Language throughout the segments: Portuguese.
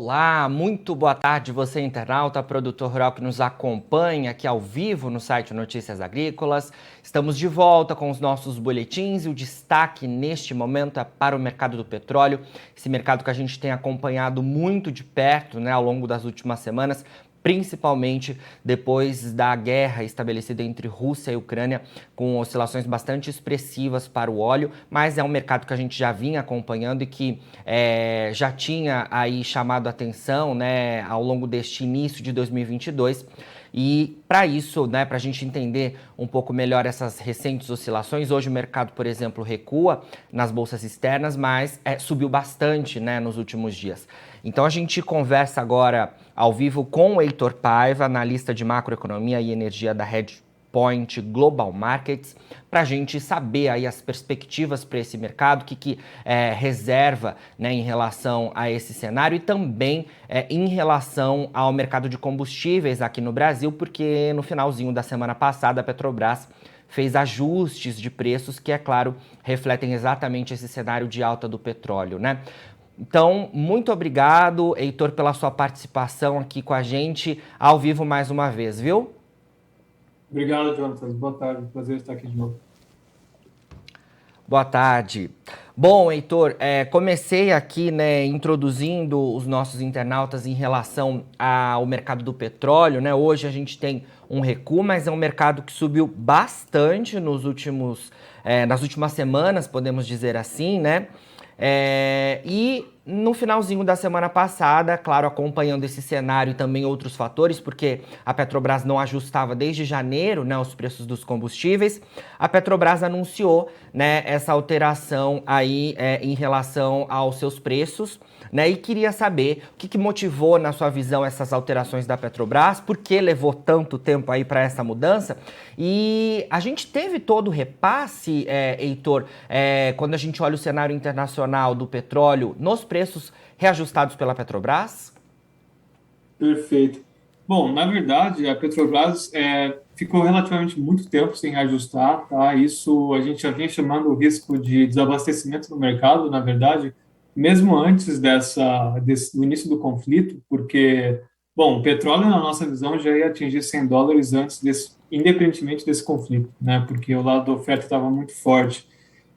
Olá, muito boa tarde você internauta, produtor rural que nos acompanha aqui ao vivo no site Notícias Agrícolas. Estamos de volta com os nossos boletins e o destaque neste momento é para o mercado do petróleo, esse mercado que a gente tem acompanhado muito de perto, ao longo das últimas semanas, principalmente depois da guerra estabelecida entre Rússia e Ucrânia, com oscilações bastante expressivas para o óleo, mas é um mercado que a gente já vinha acompanhando e que já tinha aí chamado a atenção, ao longo deste início de 2022. E para isso, para a gente entender um pouco melhor essas recentes oscilações, hoje o mercado, por exemplo, recua nas bolsas externas, mas subiu bastante, nos últimos dias. Então a gente conversa agora ao vivo com o Heitor Paiva, analista de macroeconomia e energia da Hedgepoint Global Markets, para a gente saber aí as perspectivas para esse mercado, o que reserva em relação a esse cenário e também em relação ao mercado de combustíveis aqui no Brasil, porque no finalzinho da semana passada a Petrobras fez ajustes de preços que, é claro, refletem exatamente esse cenário de alta do petróleo, Então, muito obrigado, Heitor, pela sua participação aqui com a gente, ao vivo mais uma vez, viu? Obrigado, Jonathan. Boa tarde. Prazer estar aqui de novo. Boa tarde. Bom, Heitor, comecei aqui, introduzindo os nossos internautas em relação ao mercado do petróleo, Hoje a gente tem um recuo, mas é um mercado que subiu bastante nas últimas semanas, podemos dizer assim, E no finalzinho da semana passada, claro, acompanhando esse cenário e também outros fatores, porque a Petrobras não ajustava desde janeiro, os preços dos combustíveis, a Petrobras anunciou, essa alteração aí em relação aos seus preços, E queria saber o que motivou, na sua visão, essas alterações da Petrobras, por que levou tanto tempo aí para essa mudança? E a gente teve todo o repasse, Heitor, quando a gente olha o cenário internacional do petróleo, nos preços reajustados pela Petrobras? Perfeito. Bom, na verdade, a Petrobras ficou relativamente muito tempo sem reajustar, tá? Isso a gente já vinha chamando o risco de desabastecimento no mercado, na verdade, mesmo antes do início do conflito, porque, bom, o petróleo, na nossa visão, já ia atingir $100 independentemente desse conflito, Porque o lado da oferta estava muito forte.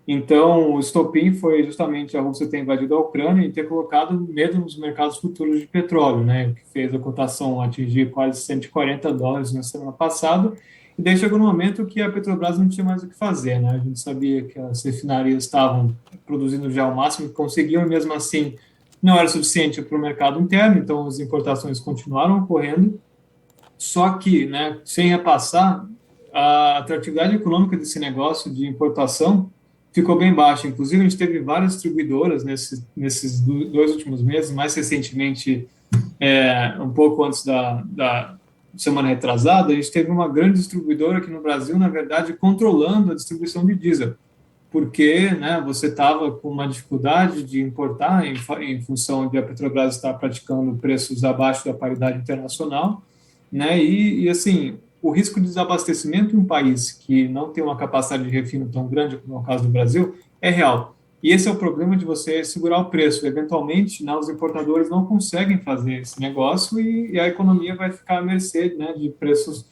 Então, o estopim foi justamente a Rússia ter invadido a Ucrânia e ter colocado medo nos mercados futuros de petróleo, O que fez a cotação atingir quase $140 na semana passada. E daí chegou no momento que a Petrobras não tinha mais o que fazer, A gente sabia que as refinarias estavam produzindo já o máximo que conseguiam, e mesmo assim não era suficiente para o mercado interno, então as importações continuaram ocorrendo. Só que, sem repassar, a atratividade econômica desse negócio de importação ficou bem baixa. Inclusive, a gente teve várias distribuidoras nesses 2 últimos meses, mais recentemente, um pouco antes da semana retrasada, a gente teve uma grande distribuidora aqui no Brasil, na verdade, controlando a distribuição de diesel, porque você estava com uma dificuldade de importar em função de a Petrobras estar praticando preços abaixo da paridade internacional, E assim, o risco de desabastecimento em um país que não tem uma capacidade de refino tão grande como é o caso do Brasil é real. E esse é o problema de você segurar o preço. Eventualmente, os importadores não conseguem fazer esse negócio e a economia vai ficar à mercê, de preços,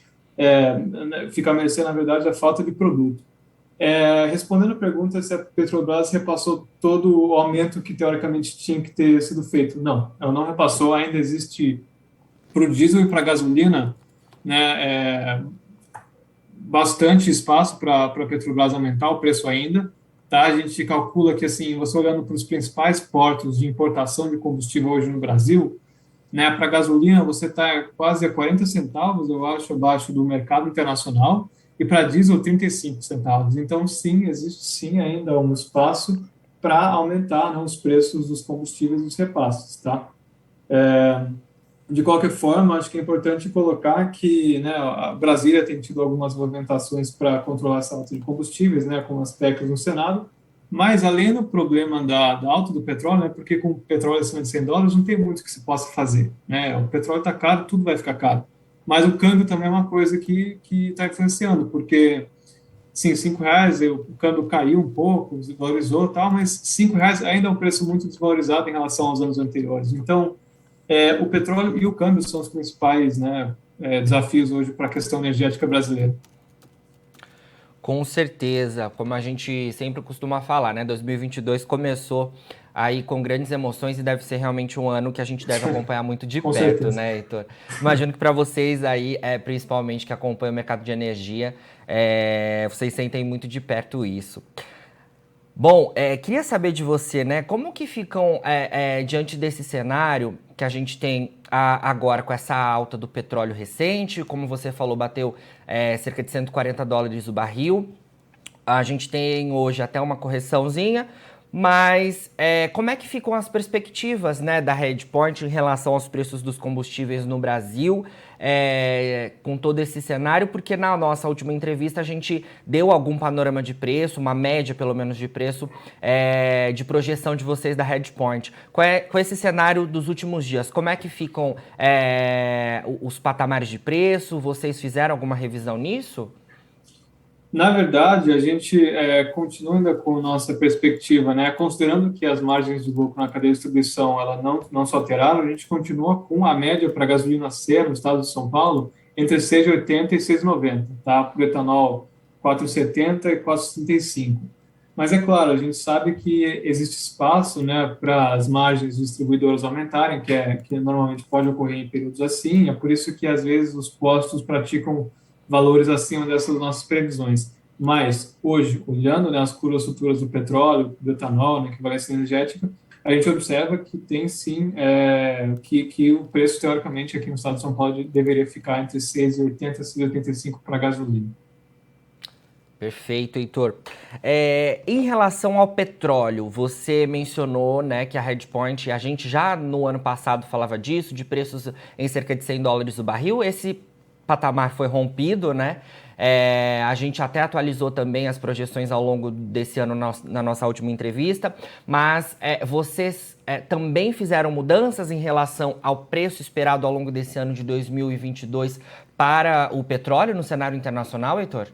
fica à mercê, na verdade, da falta de produto. Respondendo a pergunta se a Petrobras repassou todo o aumento que teoricamente tinha que ter sido feito. Não, ela não repassou, ainda existe para o diesel e para a gasolina, bastante espaço para a Petrobras aumentar o preço ainda, tá? A gente calcula que, assim, você olhando para os principais portos de importação de combustível hoje no Brasil, para a gasolina você está quase a 40 centavos, eu acho, abaixo do mercado internacional, e para diesel 35 centavos. Então, sim, existe sim ainda um espaço para aumentar, os preços dos combustíveis e dos repasses, tá? De qualquer forma, acho que é importante colocar que a Brasília tem tido algumas movimentações para controlar essa alta de combustíveis, com as PECs no Senado, mas além do problema da alta do petróleo, porque com o petróleo acima de $100 não tem muito que se possa fazer. O petróleo está caro, tudo vai ficar caro. Mas o câmbio também é uma coisa que está influenciando, porque, sim, R$ 5, o câmbio caiu um pouco, desvalorizou, tal, mas R$ 5 ainda é um preço muito desvalorizado em relação aos anos anteriores. Então, O petróleo e o câmbio são os principais, né, desafios hoje para a questão energética brasileira. Com certeza, como a gente sempre costuma falar, né? 2022 começou aí com grandes emoções e deve ser realmente um ano que a gente deve acompanhar muito de Com perto, certeza. né, Heitor? Imagino que para vocês aí, principalmente que acompanham o mercado de energia, vocês sentem muito de perto isso. Bom, queria saber de você, né? Como que ficam diante desse cenário que a gente tem agora com essa alta do petróleo recente? Como você falou, bateu cerca de US$ 140 o barril. A gente tem hoje até uma correçãozinha, mas como é que ficam as perspectivas, né, da Redpoint em relação aos preços dos combustíveis no Brasil, com todo esse cenário? Porque na nossa última entrevista a gente deu algum panorama de preço, uma média pelo menos de preço, de projeção de vocês da Redpoint. Com esse cenário dos últimos dias, como é que ficam os patamares de preço? Vocês fizeram alguma revisão nisso? Na verdade, a gente continua ainda com nossa perspectiva, né? Considerando que as margens de lucro na cadeia de distribuição ela não se alteraram, a gente continua com a média para a gasolina C no estado de São Paulo entre 6,80 e 6,90, tá? Para o etanol, 4,70 e 4,65. Mas é claro, a gente sabe que existe espaço, né, para as margens distribuidoras aumentarem, que normalmente pode ocorrer em períodos assim, é por isso que às vezes os postos praticam valores acima dessas nossas previsões. Mas, hoje, olhando, né, as curvas futuras do petróleo, do etanol, na equivalência energética, a gente observa que tem sim, que o preço, teoricamente, aqui no estado de São Paulo deveria ficar entre 6,80 e 6,85 para a gasolina. Perfeito, Heitor. Em relação ao petróleo, você mencionou, né, que a Redpoint, a gente já no ano passado falava disso, de preços em cerca de US$ 100 o barril. Esse patamar foi rompido, né? A gente até atualizou também as projeções ao longo desse ano na nossa última entrevista, mas vocês também fizeram mudanças em relação ao preço esperado ao longo desse ano de 2022 para o petróleo no cenário internacional, Heitor?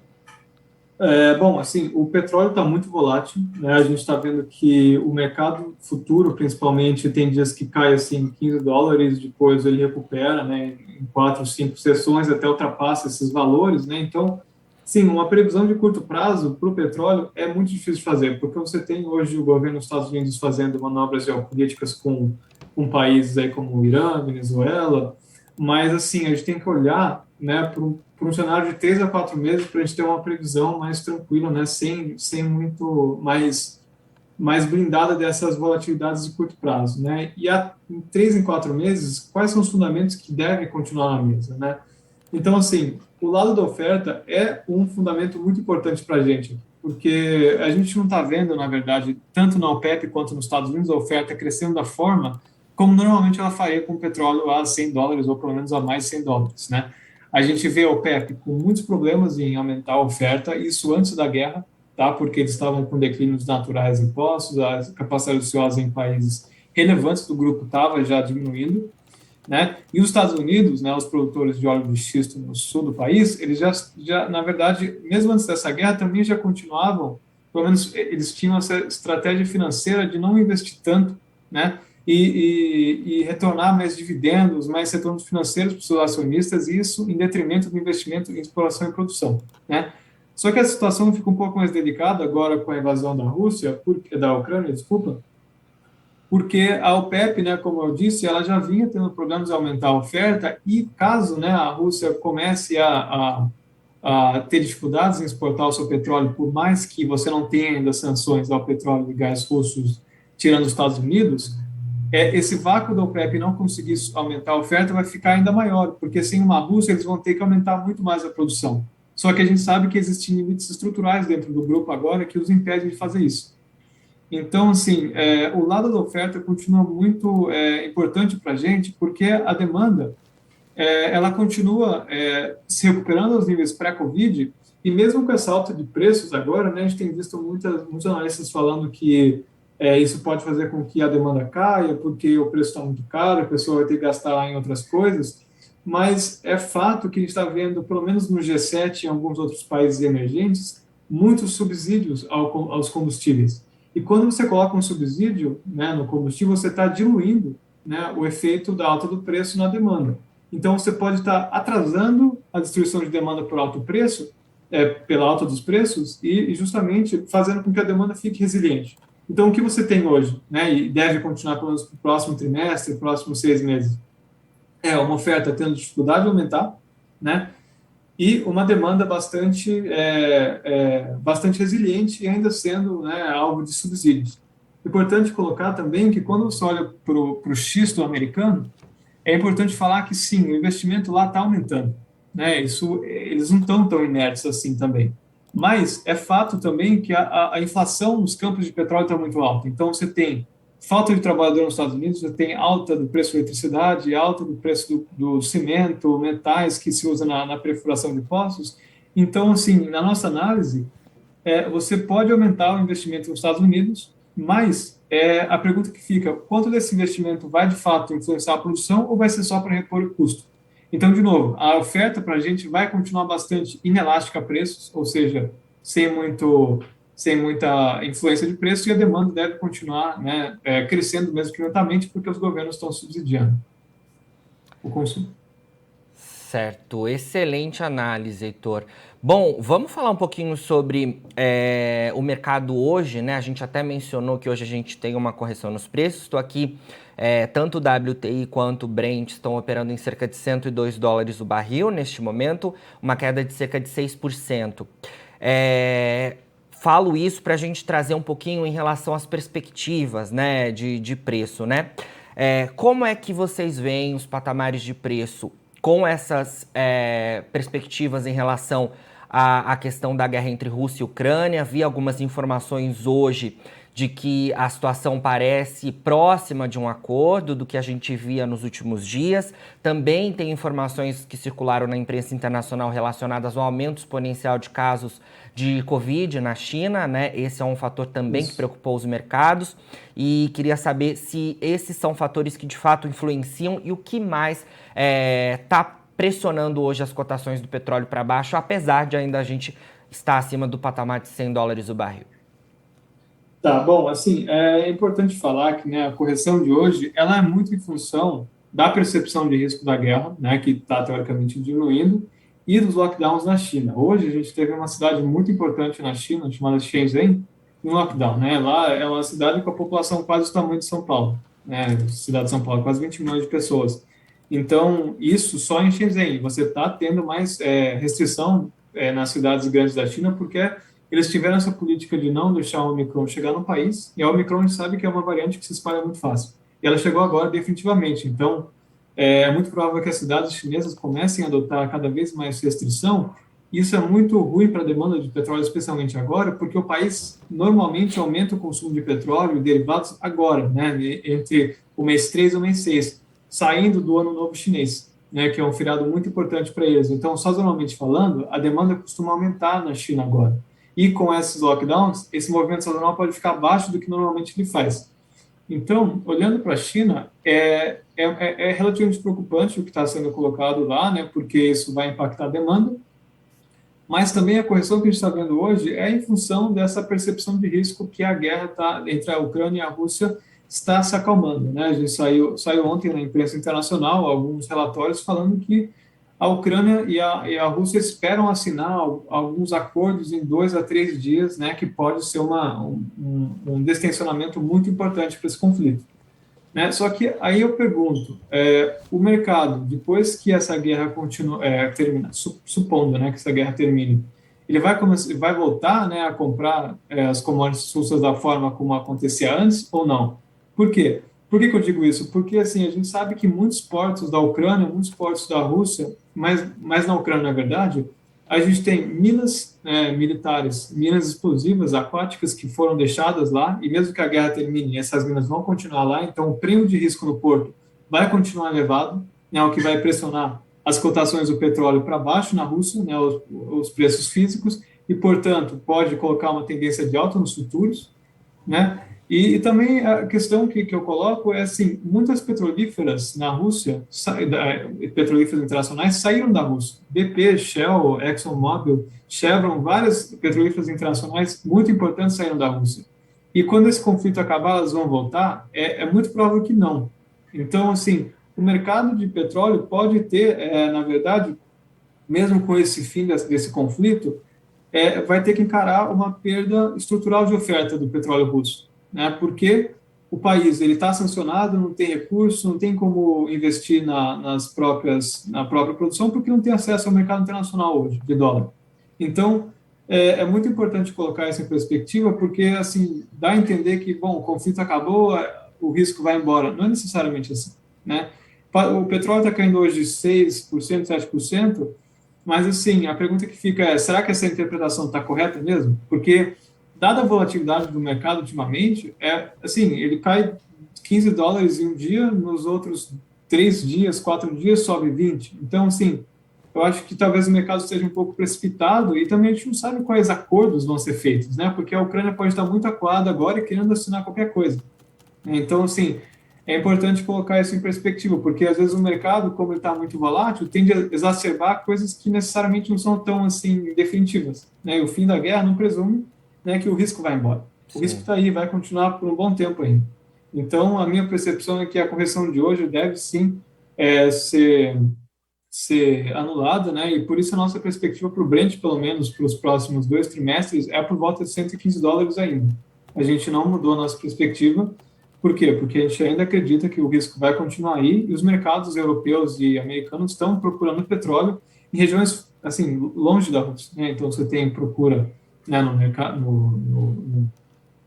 Bom, assim, o petróleo está muito volátil, né? A gente está vendo que o mercado futuro, principalmente, tem dias que cai assim US$ 15, depois ele recupera, né? Em 4, 5 sessões até ultrapassa esses valores, né? Então, sim, uma previsão de curto prazo para o petróleo é muito difícil de fazer, porque você tem hoje o governo dos Estados Unidos fazendo manobras geopolíticas com países aí como o Irã, Venezuela, mas assim a gente tem que olhar, né, para um cenário de 3 a 4 meses para a gente ter uma previsão mais tranquila, né, sem muito mais blindada dessas volatilidades de curto prazo, né? E em 3 em 4 meses, quais são os fundamentos que devem continuar na mesa, né? Então, assim, o lado da oferta é um fundamento muito importante para a gente, porque a gente não está vendo, na verdade, tanto na OPEP quanto nos Estados Unidos, a oferta crescendo da forma como normalmente ela faria com o petróleo a US$ 100, ou pelo menos a mais de US$ 100, né? A gente vê a OPEP com muitos problemas em aumentar a oferta, isso antes da guerra, tá? Porque eles estavam com declínios naturais impostos, a capacidade ociosa em países relevantes do grupo estava já diminuindo, né? E os Estados Unidos, né, os produtores de óleo de xisto no sul do país, eles já, na verdade, mesmo antes dessa guerra, também já continuavam, pelo menos eles tinham essa estratégia financeira de não investir tanto, né? E retornar mais dividendos, mais retornos financeiros para os seus acionistas, e isso em detrimento do investimento em exploração e produção, né? Só que a situação fica um pouco mais delicada agora com a invasão da Ucrânia, desculpa, porque a OPEP, né, como eu disse, ela já vinha tendo problemas de aumentar a oferta, e caso, né, a Rússia comece a ter dificuldades em exportar o seu petróleo, por mais que você não tenha ainda sanções ao petróleo e gás russos tirando os Estados Unidos, esse vácuo da OPEP não conseguir aumentar a oferta vai ficar ainda maior, porque sem uma Rússia eles vão ter que aumentar muito mais a produção. Só que a gente sabe que existem limites estruturais dentro do grupo agora que os impedem de fazer isso. Então, assim, o lado da oferta continua muito importante para a gente, porque a demanda ela continua se recuperando aos níveis pré-Covid, e mesmo com essa alta de preços agora, né, a gente tem visto muitos analistas falando que isso pode fazer com que a demanda caia, porque o preço está muito caro, a pessoa vai ter que gastar em outras coisas, mas é fato que a gente está vendo, pelo menos no G7 e em alguns outros países emergentes, muitos subsídios aos combustíveis. E quando você coloca um subsídio, né, no combustível, você está diluindo né, o efeito da alta do preço na demanda. Então, você pode estar atrasando a destruição de demanda por alto preço, pela alta dos preços, e justamente fazendo com que a demanda fique resiliente. Então, o que você tem hoje, né, e deve continuar pelo menos para o próximo trimestre, próximos 6 meses, é uma oferta tendo dificuldade de aumentar, né, e uma demanda bastante resiliente e ainda sendo, né, alvo de subsídios. Importante colocar também que quando você olha para o xisto americano, é importante falar que sim, o investimento lá está aumentando, né? Isso, eles não estão tão inertes assim também. Mas é fato também que a inflação nos campos de petróleo está muito alta. Então você tem falta de trabalhador nos Estados Unidos, você tem alta do preço da eletricidade, alta do preço do cimento, metais que se usa na perfuração de poços. Então, assim, na nossa análise, você pode aumentar o investimento nos Estados Unidos, mas a pergunta que fica, quanto desse investimento vai de fato influenciar a produção ou vai ser só para repor o custo? Então, de novo, a oferta para a gente vai continuar bastante inelástica a preços, ou seja, sem muita influência de preço, e a demanda deve continuar, né, crescendo mesmo que lentamente, porque os governos estão subsidiando o consumo. Certo, excelente análise, Heitor. Bom, vamos falar um pouquinho sobre o mercado hoje, né? A gente até mencionou que hoje a gente tem uma correção nos preços. Estou aqui, tanto o WTI quanto o Brent estão operando em cerca de $102 o barril neste momento, uma queda de cerca de 6%. Falo isso para a gente trazer um pouquinho em relação às perspectivas, né, de preço, né? Como é que vocês veem os patamares de preço com essas perspectivas em relação à questão da guerra entre Rússia e Ucrânia? Vi algumas informações hoje de que a situação parece próxima de um acordo do que a gente via nos últimos dias. Também tem informações que circularam na imprensa internacional relacionadas ao aumento exponencial de casos de Covid na China, né? Esse é um fator também que preocupou os mercados, e queria saber se esses são fatores que de fato influenciam e o que mais está pressionando hoje as cotações do petróleo para baixo, apesar de ainda a gente estar acima do patamar de $100 o barril. Tá, bom, assim, é importante falar que, né, a correção de hoje, ela é muito em função da percepção de risco da guerra, né, que está teoricamente diminuindo, e dos lockdowns na China. Hoje a gente teve uma cidade muito importante na China, chamada Shenzhen, em lockdown, né? Lá é uma cidade com a população quase do tamanho de São Paulo, né? Cidade de São Paulo, quase 20 milhões de pessoas. Então, isso só em Shenzhen. Você está tendo mais restrição nas cidades grandes da China, porque eles tiveram essa política de não deixar o Omicron chegar no país, e a Omicron a gente sabe que é uma variante que se espalha muito fácil. E ela chegou agora definitivamente. Então, é muito provável que as cidades chinesas comecem a adotar cada vez mais restrição. Isso é muito ruim para a demanda de petróleo, especialmente agora, porque o país normalmente aumenta o consumo de petróleo e derivados agora, né, entre o mês 3 e o mês 6, saindo do Ano Novo Chinês, né, que é um feriado muito importante para eles. Então, sazonalmente falando, a demanda costuma aumentar na China agora. E com esses lockdowns, esse movimento sazonal pode ficar abaixo do que normalmente ele faz. Então, olhando para a China, é relativamente preocupante o que está sendo colocado lá, né, porque isso vai impactar a demanda, mas também a correção que a gente está vendo hoje é em função dessa percepção de risco que a guerra entre a Ucrânia e a Rússia está se acalmando, né? A gente saiu ontem na imprensa internacional alguns relatórios falando que a Ucrânia e a Rússia esperam assinar alguns acordos em 2 a 3 dias, né, que pode ser um destensionamento muito importante para esse conflito. Né? Só que aí eu pergunto, o mercado, depois que essa guerra termina, supondo, né, que essa guerra termine, ele vai voltar, né, a comprar as commodities russas da forma como acontecia antes ou não? Por quê? Por que eu digo isso? Porque assim, a gente sabe que muitos portos da Ucrânia, muitos portos da Rússia, mas na Ucrânia, na verdade, a gente tem minas militares, minas explosivas aquáticas que foram deixadas lá, e mesmo que a guerra termine, essas minas vão continuar lá, então o prêmio de risco no porto vai continuar elevado, né, o que vai pressionar as cotações do petróleo para baixo na Rússia, né, os preços físicos, e, portanto, pode colocar uma tendência de alta nos futuros, né? E também a questão que eu coloco é assim, muitas petrolíferas na Rússia, petrolíferas internacionais, saíram da Rússia. BP, Shell, ExxonMobil, Chevron, várias petrolíferas internacionais muito importantes saíram da Rússia. E quando esse conflito acabar, elas vão voltar? É muito provável que não. Então, assim, o mercado de petróleo pode ter, na verdade, mesmo com esse fim desse conflito, vai ter que encarar uma perda estrutural de oferta do petróleo russo, né? Porque o país ele está sancionado, não tem recurso, não tem como investir na própria produção, porque não tem acesso ao mercado internacional hoje de dólar. Então, é muito importante colocar isso em perspectiva, porque assim dá a entender que, bom, o conflito acabou, o risco vai embora. Não é necessariamente assim, né? O petróleo está caindo hoje 6%, 7%, mas, assim, a pergunta que fica é, será que essa interpretação está correta mesmo? Porque, dada a volatilidade do mercado ultimamente, assim, ele cai US$ 15 em um dia, nos outros 3 dias, 4 dias, sobe 20. Então, assim, eu acho que talvez o mercado esteja um pouco precipitado e também a gente não sabe quais acordos vão ser feitos, né? Porque a Ucrânia pode estar muito acuada agora e querendo assinar qualquer coisa. Então, assim, é importante colocar isso em perspectiva, porque às vezes o mercado, como ele está muito volátil, tende a exacerbar coisas que necessariamente não são tão assim definitivas, né? E o fim da guerra não presume, né, que o risco vai embora. O risco está aí, vai continuar por um bom tempo ainda. Então, a minha percepção é que a correção de hoje deve sim ser anulada, né? E por isso a nossa perspectiva para o Brent, pelo menos para os próximos 2 trimestres, é por volta de US$ 115 ainda. A gente não mudou a nossa perspectiva. Por quê? Porque a gente ainda acredita que o risco vai continuar aí e os mercados europeus e americanos estão procurando petróleo em regiões assim longe da Rússia, né? Então você tem procura, né, no mercado, no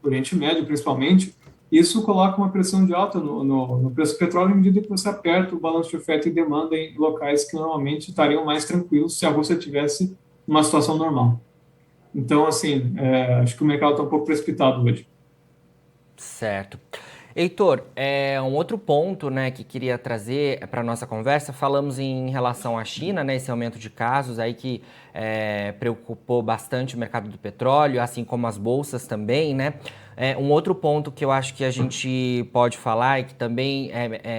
Oriente Médio principalmente. Isso coloca uma pressão de alta no preço do petróleo à medida que você aperta o balanço de oferta e demanda em locais que normalmente estariam mais tranquilos se a Rússia tivesse uma situação normal. Então, assim, acho que o mercado está um pouco precipitado hoje. Certo. Heitor, um outro ponto, né, que queria trazer para a nossa conversa, falamos em relação à China, né, esse aumento de casos aí que preocupou bastante o mercado do petróleo, assim como as bolsas também, né? Um outro ponto que eu acho que a gente pode falar e que também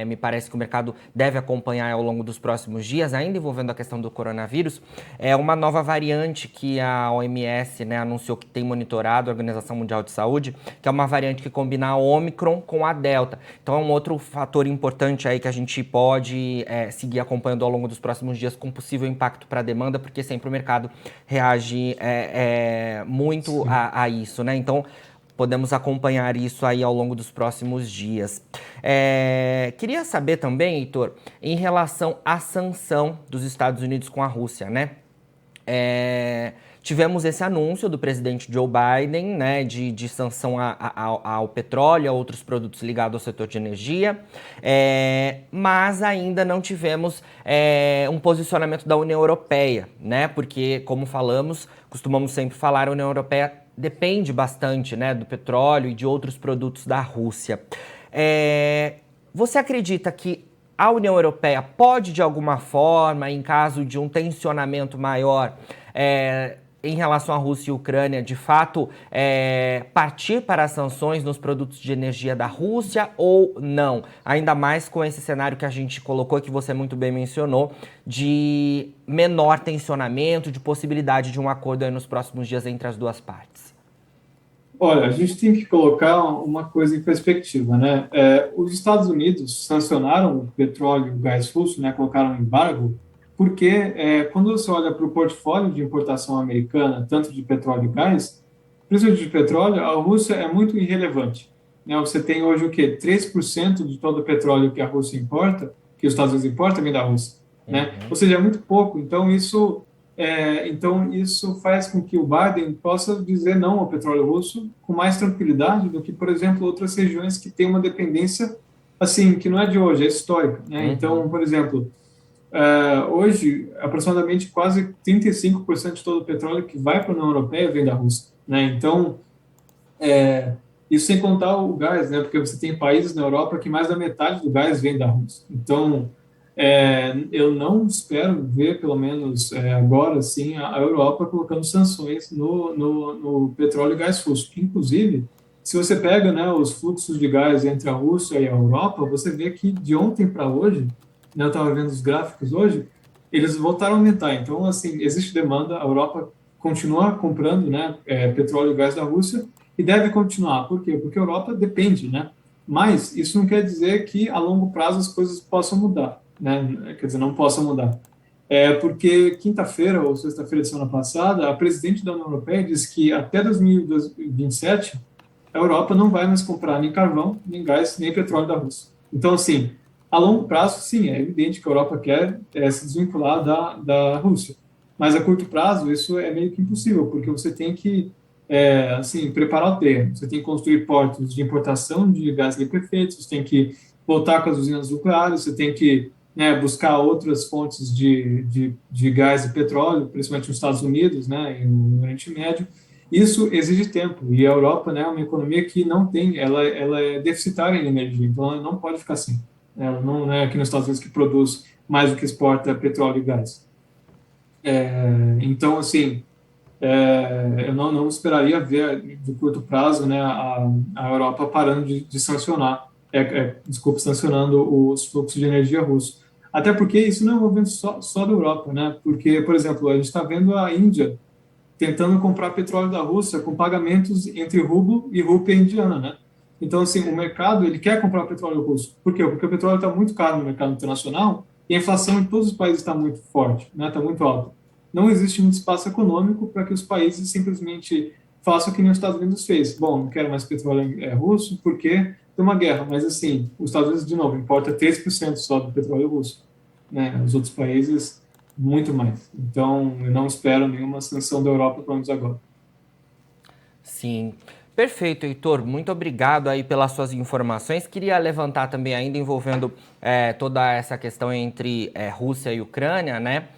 me parece que o mercado deve acompanhar ao longo dos próximos dias, ainda envolvendo a questão do coronavírus, é uma nova variante que a OMS, né, anunciou que tem monitorado, a Organização Mundial de Saúde, que é uma variante que combina a Ômicron com a Delta. Então é um outro fator importante aí que a gente pode seguir acompanhando ao longo dos próximos dias com possível impacto para a demanda, porque sempre o mercado reage muito a isso, né? Então podemos acompanhar isso aí ao longo dos próximos dias. Queria saber também, Heitor, em relação à sanção dos Estados Unidos com a Rússia, né? Tivemos esse anúncio do presidente Joe Biden, né, de sanção ao petróleo, a outros produtos ligados ao setor de energia, mas ainda não tivemos um posicionamento da União Europeia, né, porque, como falamos, costumamos sempre falar, a União Europeia depende bastante, né, do petróleo e de outros produtos da Rússia. Você acredita que a União Europeia pode, de alguma forma, em caso de um tensionamento maior em relação à Rússia e Ucrânia, de fato, partir para as sanções nos produtos de energia da Rússia ou não? Ainda mais com esse cenário que a gente colocou, que você muito bem mencionou, de menor tensionamento, de possibilidade de um acordo aí nos próximos dias entre as duas partes. Olha, a gente tem que colocar uma coisa em perspectiva, né? Os Estados Unidos sancionaram o petróleo e o gás russo, né? Colocaram embargo, porque quando você olha para o portfólio de importação americana, tanto de petróleo e gás, principalmente de petróleo, a Rússia é muito irrelevante, né? Você tem hoje o quê? 3% de todo o petróleo que a Rússia importa, que os Estados Unidos importam, vem da Rússia, né? Ou seja, é muito pouco. Então isso faz com que o Biden possa dizer não ao petróleo russo com mais tranquilidade do que, por exemplo, outras regiões que têm uma dependência, assim, que não é de hoje, é histórica, né? Então, por exemplo, hoje, aproximadamente quase 35% de todo o petróleo que vai para a União Europeia vem da Rússia, né? Então, isso sem contar o gás, né? Porque você tem países na Europa que mais da metade do gás vem da Rússia. Então, eu não espero ver, pelo menos agora, sim, a Europa colocando sanções no petróleo e gás russo. Inclusive, se você pega, né, os fluxos de gás entre a Rússia e a Europa, você vê que de ontem para hoje, né, eu estava vendo os gráficos hoje, eles voltaram a aumentar. Então, assim, existe demanda, a Europa continua comprando, né, petróleo e gás da Rússia e deve continuar. Por quê? Porque a Europa depende, né, Mas isso não quer dizer que a longo prazo as coisas possam mudar, né? Quer dizer, não possam mudar. Porque quinta-feira ou sexta-feira da semana passada, a presidente da União Europeia disse que até 2027 a Europa não vai mais comprar nem carvão, nem gás, nem petróleo da Rússia. Então, assim, a longo prazo, sim, é evidente que a Europa quer se desvincular da Rússia. Mas a curto prazo, isso é meio que impossível, porque você tem que, assim, preparar o terreno. Você tem que construir portos de importação de gás liquefeito, você tem que voltar com as usinas nucleares, você tem que, né, buscar outras fontes de gás e petróleo, principalmente nos Estados Unidos, né, e no Oriente Médio. Isso exige tempo, e a Europa, né, é uma economia que não tem, ela é deficitária em energia, então ela não pode ficar assim. Ela não é aqui nos Estados Unidos que produz mais do que exporta petróleo e gás. Então, assim, eu não esperaria ver de curto prazo, né, a Europa parando de sancionar, desculpa, sancionando os fluxos de energia russos. Até porque isso não é um movimento só da Europa, né? Porque, por exemplo, a gente está vendo a Índia tentando comprar petróleo da Rússia com pagamentos entre rublo e rúpia indiana, né? Então, assim, o mercado, ele quer comprar petróleo russo. Por quê? Porque o petróleo está muito caro no mercado internacional e a inflação em todos os países está muito forte, né? Está muito alta. Não existe muito espaço econômico para que os países simplesmente façam o que nem os Estados Unidos fez. Bom, não quero mais petróleo russo porque tem uma guerra, mas, assim, os Estados Unidos, de novo, importa 3% só do petróleo russo, né? Os outros países muito mais. Então, eu não espero nenhuma sanção da Europa, pelo menos agora. Sim. Perfeito, Heitor. Muito obrigado aí pelas suas informações. Queria levantar também ainda envolvendo toda essa questão entre Rússia e Ucrânia, né?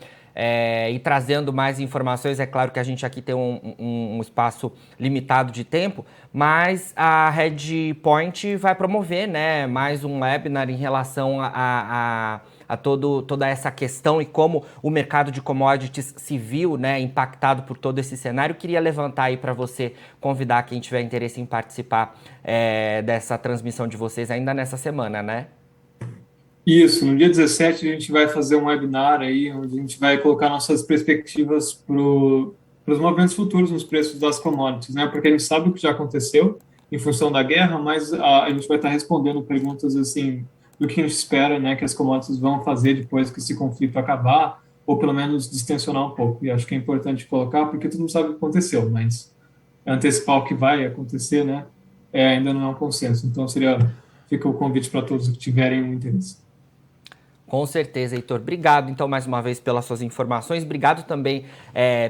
E trazendo mais informações. É claro que a gente aqui tem um espaço limitado de tempo, mas a Redpoint vai promover, né, mais um webinar em relação a toda essa questão e como o mercado de commodities se viu, né, impactado por todo esse cenário. Queria levantar aí para você, convidar quem tiver interesse em participar dessa transmissão de vocês ainda nessa semana, né? Isso, no dia 17 a gente vai fazer um webinar aí, onde a gente vai colocar nossas perspectivas para os movimentos futuros nos preços das commodities, né? Porque a gente sabe o que já aconteceu em função da guerra, mas a gente vai estar respondendo perguntas assim do que a gente espera, né, que as commodities vão fazer depois que esse conflito acabar, ou pelo menos distensionar um pouco. E acho que é importante colocar, porque todo mundo sabe o que aconteceu, mas antecipar o que vai acontecer, né, ainda não é um consenso. Então fica o convite para todos que tiverem um interesse. Com certeza, Heitor. Obrigado, então, mais uma vez pelas suas informações. Obrigado também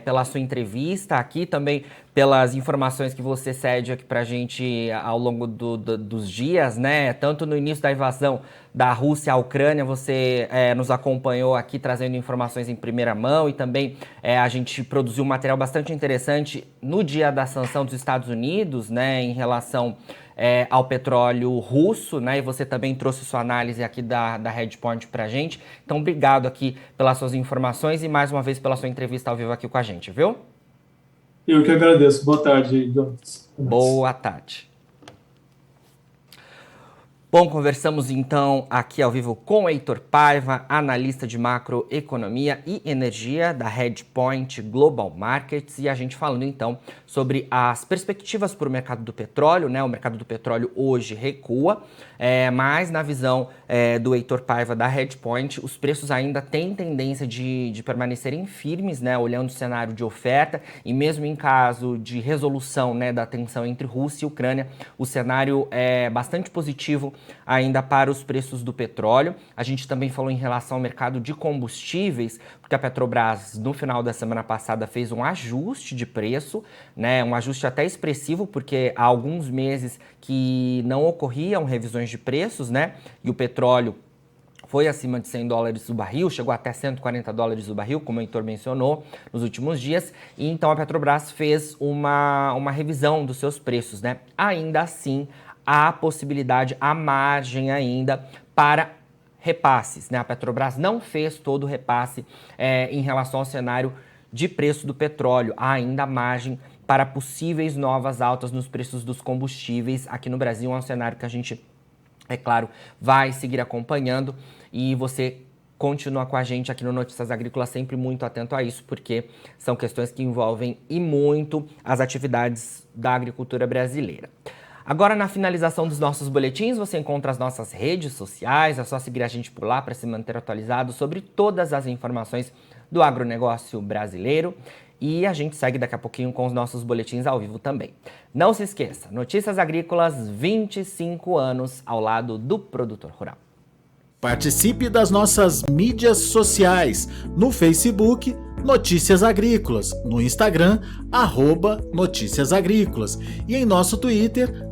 pela sua entrevista aqui, também pelas informações que você cede aqui para a gente ao longo dos dias, né? Tanto no início da invasão da Rússia à Ucrânia, você nos acompanhou aqui trazendo informações em primeira mão e também a gente produziu um material bastante interessante no dia da sanção dos Estados Unidos, né? Em relação ao petróleo russo, né? E você também trouxe sua análise aqui da Redpoint pra gente. Então, obrigado aqui pelas suas informações e mais uma vez pela sua entrevista ao vivo aqui com a gente, viu? Eu que agradeço. Boa tarde, Jonas. Boa tarde. Bom, conversamos então aqui ao vivo com Heitor Paiva, analista de macroeconomia e energia da Redpoint Global Markets, e a gente falando então sobre as perspectivas para o mercado do petróleo, né? O mercado do petróleo hoje recua, mas na visão do Heitor Paiva da Redpoint, os preços ainda têm tendência de permanecerem firmes, né? Olhando o cenário de oferta e mesmo em caso de resolução, né, da tensão entre Rússia e Ucrânia, o cenário é bastante positivo ainda para os preços do petróleo. A gente também falou em relação ao mercado de combustíveis, porque a Petrobras, no final da semana passada, fez um ajuste de preço, né? Um ajuste até expressivo, porque há alguns meses que não ocorriam revisões de preços, né? E o petróleo foi acima de $100 o barril, chegou até $140 o barril, como o Heitor mencionou, nos últimos dias. E então a Petrobras fez uma revisão dos seus preços, né? Ainda assim, há possibilidade, há margem ainda para repasses, né? A Petrobras não fez todo o repasse em relação ao cenário de preço do petróleo. Há ainda margem para possíveis novas altas nos preços dos combustíveis. Aqui no Brasil é um cenário que a gente, é claro, vai seguir acompanhando, e você continua com a gente aqui no Notícias Agrícolas, sempre muito atento a isso, porque são questões que envolvem e muito as atividades da agricultura brasileira. Agora, na finalização dos nossos boletins, você encontra as nossas redes sociais, é só seguir a gente por lá para se manter atualizado sobre todas as informações do agronegócio brasileiro. E a gente segue daqui a pouquinho com os nossos boletins ao vivo também. Não se esqueça, Notícias Agrícolas, 25 anos ao lado do produtor rural. Participe das nossas mídias sociais, no Facebook, Notícias Agrícolas, no Instagram, @Notícias Agrícolas e em nosso Twitter,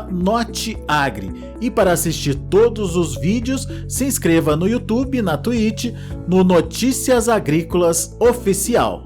@Noteagri. E para assistir todos os vídeos, se inscreva no YouTube, na Twitch, no Notícias Agrícolas Oficial.